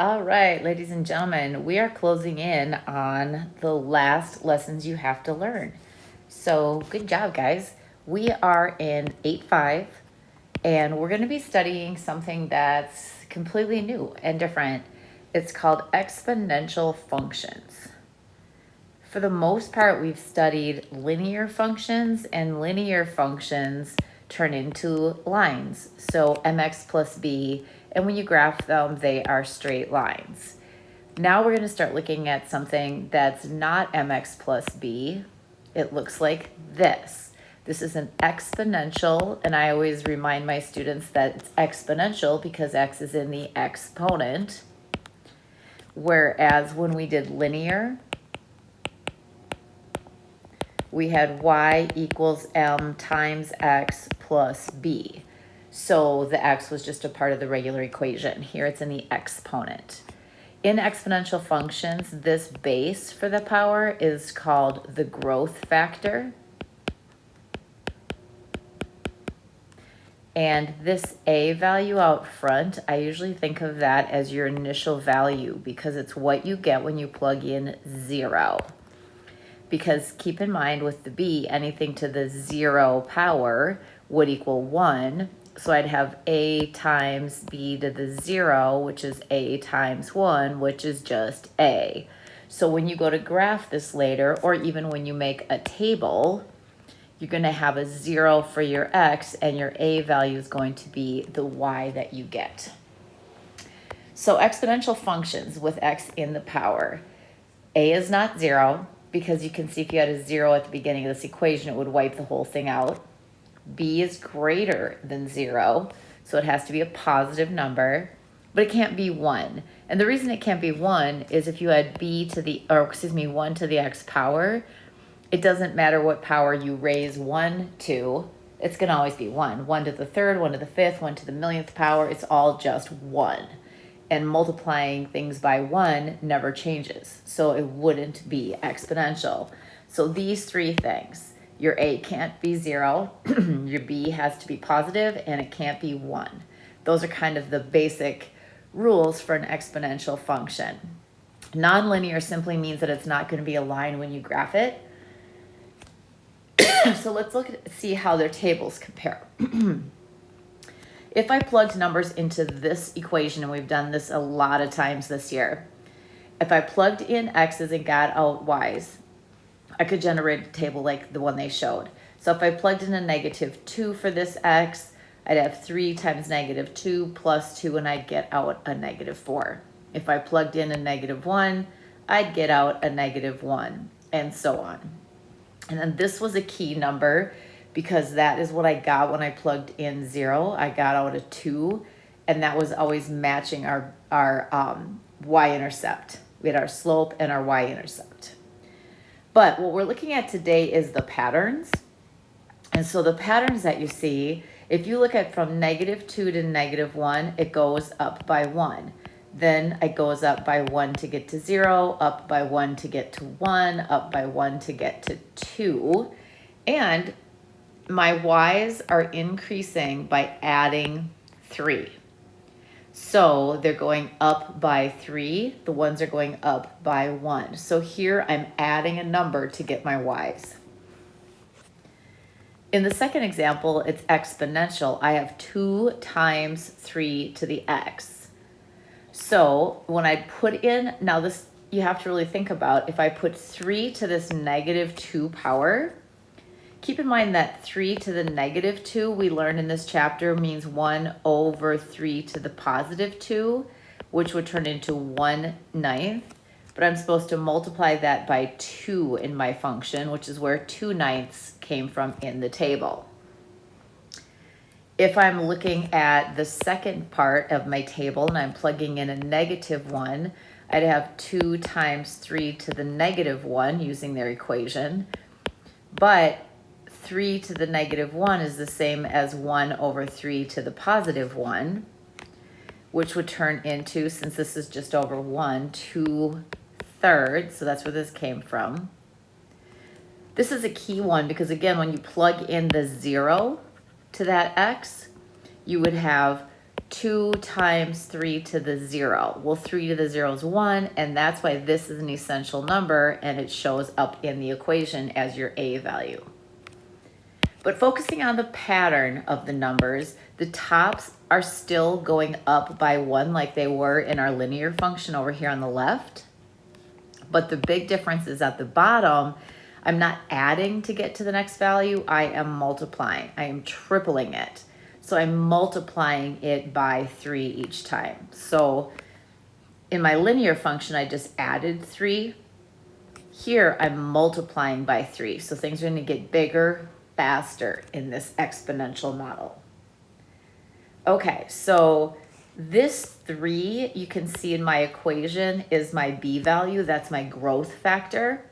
All right, ladies and gentlemen, we are closing in on the last lessons you have to learn. So good job, guys. We are in 8.5, and we're going to be studying something that's completely new and different. It's called exponential functions. For the most part, we've studied linear functions, and linear functions turn into lines. So mx plus b, and when you graph them, they are straight lines. Now we're going to start looking at something that's not mx plus b. It looks like this. This is an exponential, and I always remind my students that it's exponential because x is in the exponent. Whereas when we did linear, we had y equals m times x plus b. So the x was just a part of the regular equation. Here it's in the exponent. In exponential functions, this base for the power is called the growth factor. And this a value out front, I usually think of that as your initial value because it's what you get when you plug in 0. Because keep in mind with the b, anything to the 0 power would equal 1. So I'd have a times b to the 0, which is a times 1, which is just a. So when you go to graph this later, or even when you make a table, you're going to have a 0 for your x, and your a value is going to be the y that you get. So exponential functions with x in the power. A is not 0, because you can see if you had a 0 at the beginning of this equation, it would wipe the whole thing out. B is greater than 0, so it has to be a positive number, but it can't be 1. And the reason it can't be 1 is if you had 1 to the x power, it doesn't matter what power you raise 1 to, it's going to always be 1. 1 to the third, 1 to the fifth, 1 to the millionth power, it's all just 1. And multiplying things by 1 never changes, so it wouldn't be exponential. So these three things, your a can't be 0, your b has to be positive, and it can't be 1. Those are kind of the basic rules for an exponential function. Nonlinear simply means that it's not going to be a line when you graph it. So let's see how their tables compare. If I plugged numbers into this equation, and we've done this a lot of times this year, if I plugged in x's and got out y's, I could generate a table like the one they showed. So if I plugged in a -2 for this x, I'd have 3 times -2 plus 2, and I'd get out a -4. If I plugged in a -1, I'd get out a -1, and so on. And then this was a key number because that is what I got when I plugged in 0. I got out a 2, and that was always matching our y-intercept. We had our slope and our y-intercept. But what we're looking at today is the patterns. And so the patterns that you see, if you look at from -2 to -1, it goes up by 1. Then it goes up by 1 to get to 0, up by 1 to get to 1, up by 1 to get to 2. And my y's are increasing by adding 3. So they're going up by 3. The ones are going up by 1. So here I'm adding a number to get my y's. In the second example, it's exponential. I have 2 times 3 to the x. So when I put in, now this you have to really think about, if I put 3 to this -2 power, keep in mind that 3 to the -2 we learned in this chapter means 1 over 3 to the +2, which would turn into 1/9. But I'm supposed to multiply that by 2 in my function, which is where 2/9 came from in the table. If I'm looking at the second part of my table and I'm plugging in a -1, I'd have 2 times 3 to the -1 using their equation. But 3 to the -1 is the same as 1 over 3 to the +1, which would turn into, since this is just over 1, 2/3. So that's where this came from. This is a key one because, again, when you plug in the 0 to that x, you would have 2 times 3 to the 0. Well, 3 to the 0 is 1, and that's why this is an essential number, and it shows up in the equation as your A value. But focusing on the pattern of the numbers, the tops are still going up by 1 like they were in our linear function over here on the left. But the big difference is at the bottom, I'm not adding to get to the next value, I am multiplying. I am tripling it. So I'm multiplying it by 3 each time. So in my linear function, I just added 3. Here, I'm multiplying by 3. So things are going to get bigger, faster in this exponential model. Okay, so this 3, you can see in my equation, is my B value. That's my growth factor.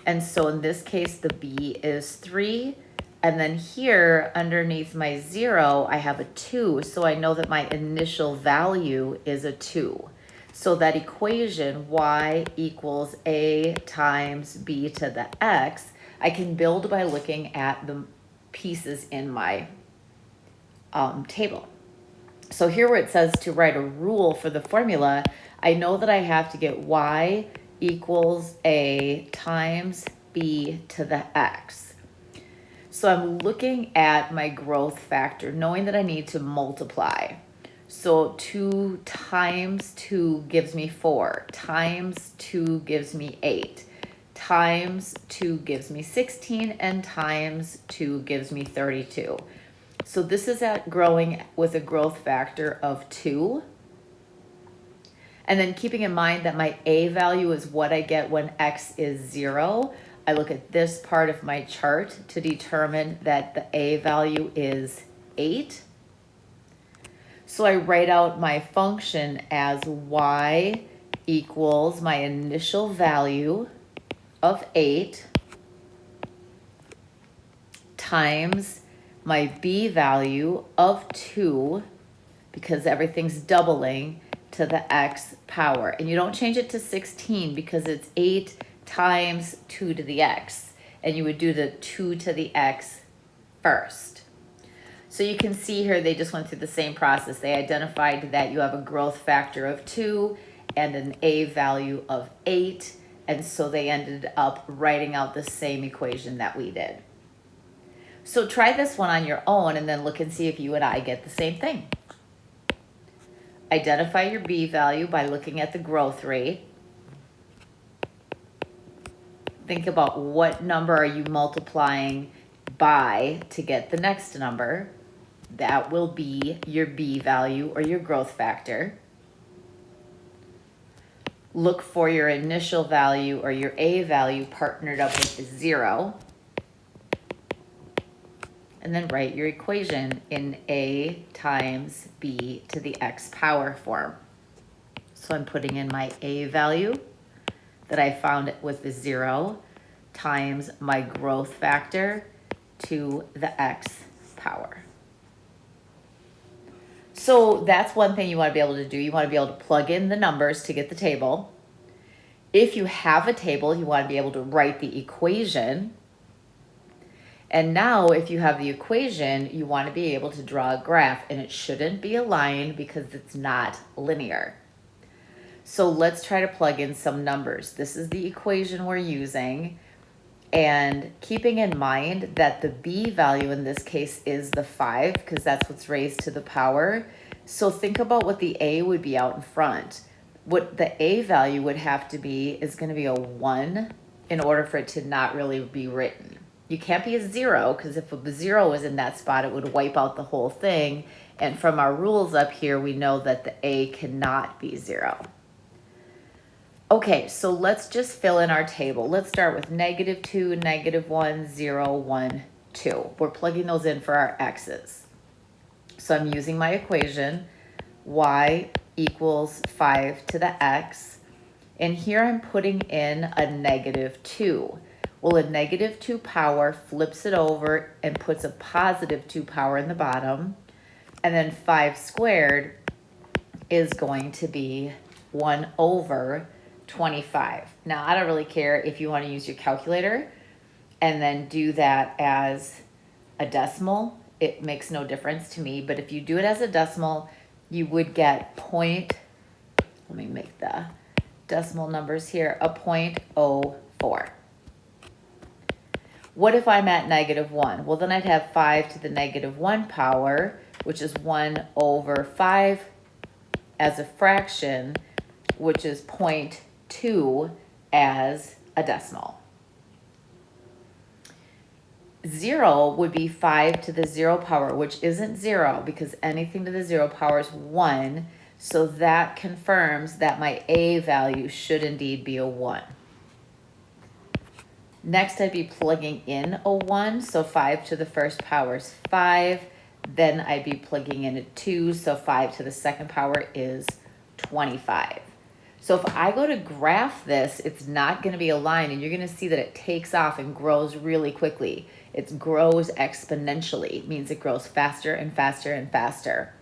And so in this case, the B is 3. And then here, underneath my 0, I have a 2. So I know that my initial value is a 2. So that equation, y equals a times b to the x, I can build by looking at the pieces in my table. So here where it says to write a rule for the formula, I know that I have to get y equals a times b to the x. So I'm looking at my growth factor, knowing that I need to multiply. So 2 times 2 gives me 4, times 2 gives me 8, times 2 gives me 16, and times 2 gives me 32. So this is at growing with a growth factor of 2. And then keeping in mind that my A value is what I get when x is 0, I look at this part of my chart to determine that the A value is 8. So I write out my function as y equals my initial value of 8 times my B value of 2, because everything's doubling, to the x power. And you don't change it to 16 because it's 8 times 2 to the x. And you would do the 2 to the x first. So you can see here they just went through the same process. They identified that you have a growth factor of 2 and an A value of 8. And so they ended up writing out the same equation that we did. So try this one on your own and then look and see if you and I get the same thing. Identify your B value by looking at the growth rate. Think about what number are you multiplying by to get the next number. That will be your B value or your growth factor. Look for your initial value or your A value partnered up with the 0. And then write your equation in A times B to the x power form. So I'm putting in my A value that I found with the 0 times my growth factor to the x power. So that's one thing you want to be able to do. You want to be able to plug in the numbers to get the table. If you have a table, you want to be able to write the equation. And now if you have the equation, you want to be able to draw a graph, and it shouldn't be a line because it's not linear. So let's try to plug in some numbers. This is the equation we're using, and keeping in mind that the B value in this case is the 5 because that's what's raised to the power. So think about what the A would be out in front. What the A value would have to be is going to be a 1 in order for it to not really be written. You can't be a 0 because if a 0 was in that spot, it would wipe out the whole thing. And from our rules up here, we know that the A cannot be 0. Okay, so let's just fill in our table. Let's start with -2, -1, 0, 1, 2. We're plugging those in for our x's. So I'm using my equation, y equals 5 to the x. And here I'm putting in a -2. Well, a -2 power flips it over and puts a +2 power in the bottom. And then 5 squared is going to be 1 over 25. Now, I don't really care if you want to use your calculator and then do that as a decimal. It makes no difference to me. But if you do it as a decimal, you would get let me make the decimal numbers here, a 0.04. What if I'm at -1? Well, then I'd have 5 to the -1 power, which is 1 over 5 as a fraction, which is 0.2 as a decimal. 0 would be 5 to the 0 power, which isn't 0 because anything to the 0 power is 1. So that confirms that my A value should indeed be a 1. Next, I'd be plugging in a 1. So 5 to the first power is 5. Then I'd be plugging in a 2. So 5 to the second power is 25. So if I go to graph this, it's not going to be a line, and you're going to see that it takes off and grows really quickly. It grows exponentially. It means it grows faster and faster and faster.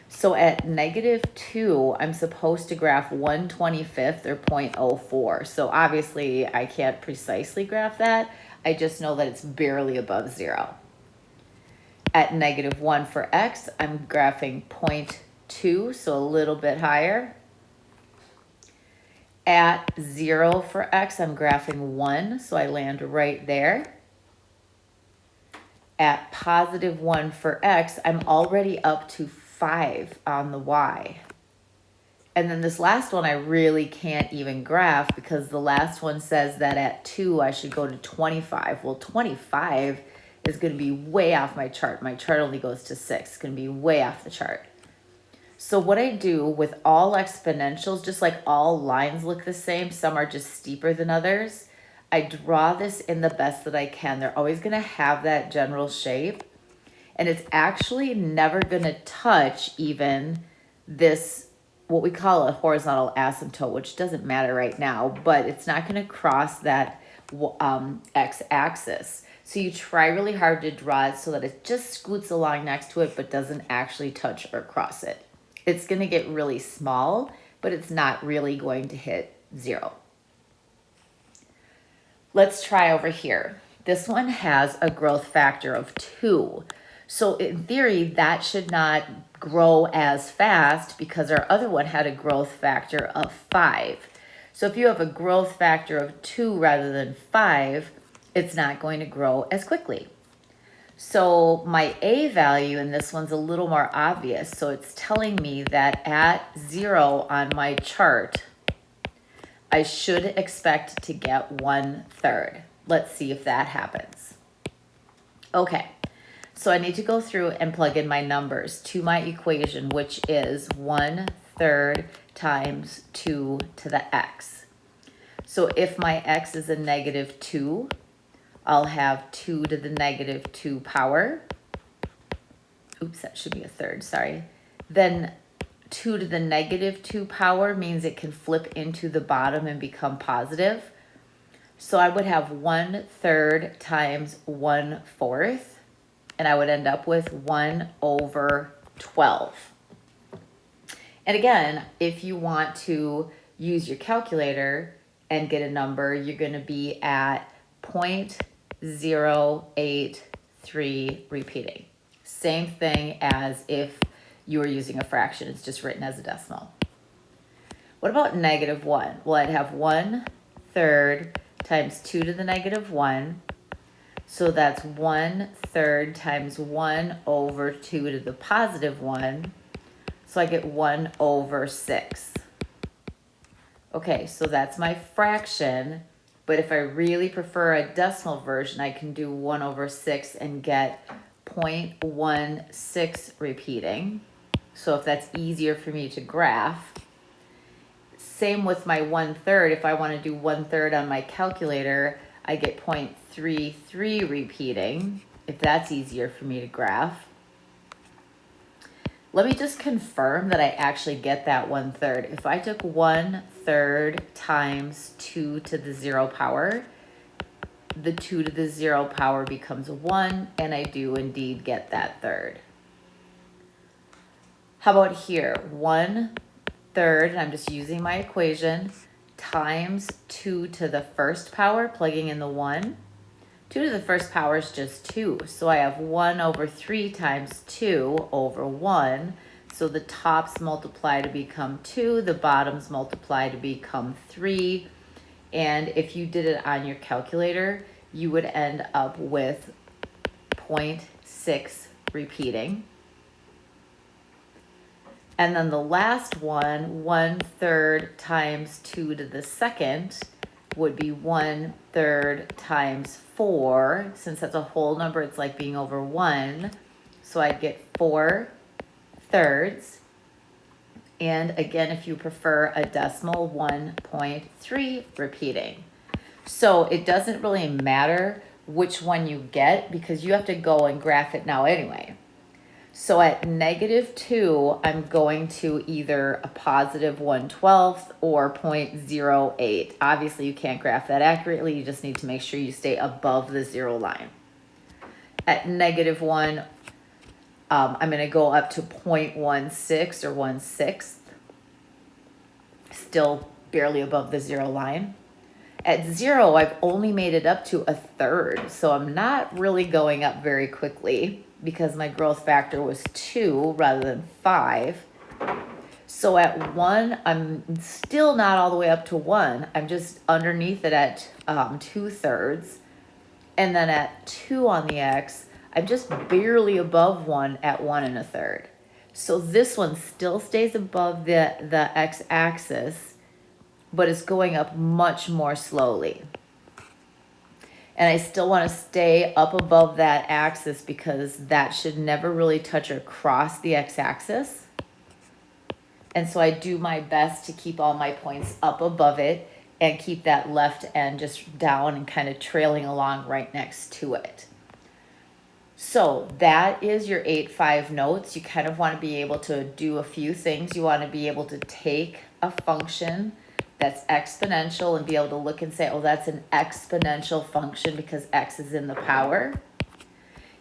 So at -2, I'm supposed to graph 1/25 or 0.04. So obviously I can't precisely graph that. I just know that it's barely above 0. At -1 for x, I'm graphing 0.2, so a little bit higher. At 0 for x, I'm graphing 1, so I land right there. At +1 for x, I'm already up to 5 on the y. And then this last one I really can't even graph because the last one says that at 2 I should go to 25. Well, 25 is going to be way off my chart. My chart only goes to 6. It's going to be way off the chart. So what I do with all exponentials, just like all lines look the same, some are just steeper than others, I draw this in the best that I can. They're always going to have that general shape. And it's actually never going to touch even this, what we call a horizontal asymptote, which doesn't matter right now, but it's not going to cross that x-axis. So you try really hard to draw it so that it just scoots along next to it, but doesn't actually touch or cross it. It's going to get really small, but it's not really going to hit 0. Let's try over here. This one has a growth factor of 2. So in theory, that should not grow as fast because our other one had a growth factor of 5. So if you have a growth factor of 2 rather than 5, it's not going to grow as quickly. So my A value in this one's a little more obvious. So it's telling me that at 0 on my chart, I should expect to get 1/3. Let's see if that happens. Okay, so I need to go through and plug in my numbers to my equation, which is 1/3 times 2 to the x. So if my x is a -2, I'll have 2 to the -2 power. Oops, that should be a third, sorry. Then 2 to the -2 power means it can flip into the bottom and become positive. So I would have 1/3 times 1/4, and I would end up with 1/12. And again, if you want to use your calculator and get a number, you're going to be at 0.083 repeating. Same thing as if you were using a fraction. It's just written as a decimal. What about -1? Well, I'd have 1/3 times 2 to the -1. So that's 1/3 times 1/2 to the +1. So I get 1/6. Okay, so that's my fraction. But if I really prefer a decimal version, I can do 1/6 and get 0.16 repeating. So if that's easier for me to graph. Same with my 1/3. If I want to do 1/3 on my calculator, I get 0.33 repeating, if that's easier for me to graph. Let me just confirm that I actually get that 1/3. If I took 1/3 times 2 to the 0 power, the 2 to the 0 power becomes 1, and I do indeed get that third. How about here? 1/3, and I'm just using my equation, times 2 to the first power, plugging in the 1. 2 to the first power is just 2, so I have 1/3 times 2 over 1, So the tops multiply to become 2, the bottoms multiply to become 3. And if you did it on your calculator, you would end up with 0.6 repeating. And then the last one, 1/3 times 2 to the second, would be 1/3 times 4. Since that's a whole number, it's like being over 1. So I'd get 4/3. And again, if you prefer a decimal, 1.3 repeating. So it doesn't really matter which one you get because you have to go and graph it now anyway. So at -2, I'm going to either a positive 1/12 or 0.08. Obviously, you can't graph that accurately. You just need to make sure you stay above the 0 line. At -1, I'm going to go up to 0.16 or 1/6. Still barely above the 0 line. At 0, I've only made it up to 1/3. So I'm not really going up very quickly because my growth factor was 2 rather than 5. So at 1, I'm still not all the way up to 1. I'm just underneath it at 2/3. And then at 2 on the X, I'm just barely above 1 at 1 1/3. So this one still stays above the X-axis, but it's going up much more slowly. And I still want to stay up above that axis because that should never really touch or cross the X-axis. And so I do my best to keep all my points up above it and keep that left end just down and kind of trailing along right next to it. So that is your 8-5 notes. You kind of want to be able to do a few things. You want to be able to take a function that's exponential and be able to look and say, oh, that's an exponential function because X is in the power.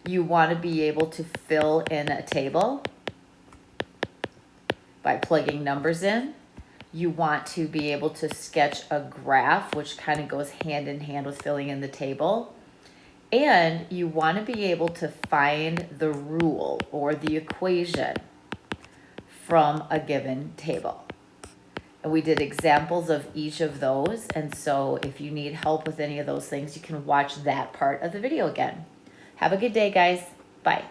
You want to be able to fill in a table by plugging numbers in. You want to be able to sketch a graph, which kind of goes hand in hand with filling in the table. And you want to be able to find the rule or the equation from a given table. And we did examples of each of those. And so if you need help with any of those things, you can watch that part of the video again. Have a good day, guys. Bye.